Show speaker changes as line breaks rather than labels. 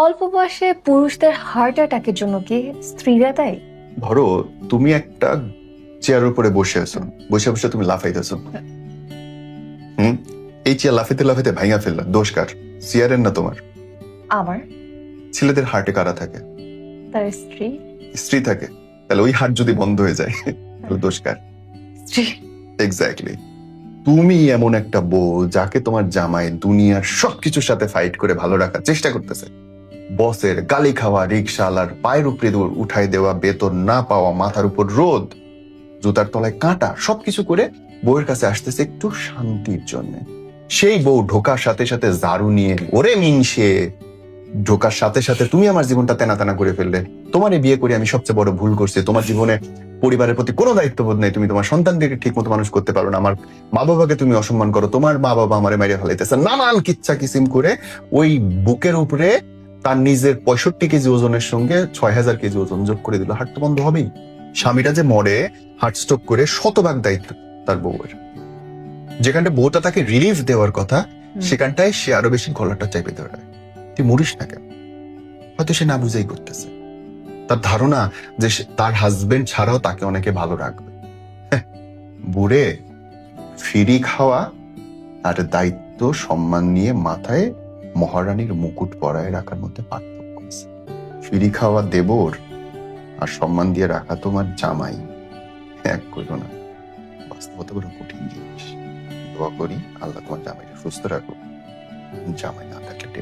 অল্প বয়সে পুরুষদের হার্ট অ্যাটাকের জন্য কি স্ত্রীরা দায়ী?
ধরো তুমি একটা চেয়ারের উপরে বসে আছো, বসে বসে তুমি লাফাইতেছো। এই চেয়ার লাফাইতে লাফাইতে ভাঙা ফেললা, দোষ কার? চেয়ারের না তোমার?
আমার।
ছেলেদের হার্টে কারা থাকে?
তার স্ত্রী।
স্ত্রী থাকে। তাহলে ওই হার্ট যদি বন্ধ হয়ে যায় তাহলে দোষ কার?
স্ত্রী।
এক্স্যাক্টলি। তুমি এমন একটা বউ যাকে তোমার জামাই দুনিয়ার সবকিছুর সাথে ফাইট করে ভালো রাখার চেষ্টা করতেছে, বসের গালি খাওয়া, রিক্সাওয়ালার পায়ের উপরে উঠাই দেওয়া, বেতন না পাওয়া, মাথার উপর রোদ, জুতার তলায় কাঁটা, সবকিছু করে বউয়ের কাছে আসতেছে একটু শান্তির জন্য। সেই বউ ঢোকার সাথে সাথে ঝাড়ু নিয়ে, ওরে মিনসে, ঢোকার সাথে সাথে তুমি আমার জীবনটা তেনা তেনা করে ফেললে, তোমার বিয়ে করে আমি সবচেয়ে বড় ভুল করছি, তোমার জীবনে পরিবারের প্রতি কোনো দায়িত্ববোধ নেই, তুমি তোমার সন্তানদেরকে ঠিক মতো মানুষ করতে পারো না, আমার মা বাবাকে তুমি অসম্মান করো, তোমার মা বাবা আমারে মারিয়ে ফেলাইতেছে, নানান কিচ্ছা কিসিম করে ওই বুকের উপরে তার নিজের 65 কেজি ওজনের সঙ্গে 6000 কেজি ওজন যোগ করে দিল। হার্ট তো বন্ধ হবেই। স্বামীটা যে মরে হার্ট স্ট্রোক করে, শতভাগ দায়িত্ব তার বউয়ের। যেখানটা বউটা তাকে রিলিফ দেওয়ার কথা, সেখানটায় সে আরো বেশি গলাটা চাইপে ধরে। তুই মরিস না কেন? হয়তো সে না বুঝেই করতেছে। তার ধারণা যে তার হাজবেন্ড ছাড়াও তাকে অনেকে ভালো রাখবে। বুড়ে ফিরি খাওয়া আর দায়িত্ব সম্মান নিয়ে মাথায় মহারানীর মুকুট পরায় রাখার মধ্যে পার্থক্য আছে। ফিরি খাওয়া দেবর আর সম্মান দিয়ে রাখা তোমার জামাই এক করো না। বাস্তবতা বড় কঠিন জিনিস। দোয়া করি আল্লাহ তোমার জামাইকে সুস্থ রাখো। জামাই না থাকলে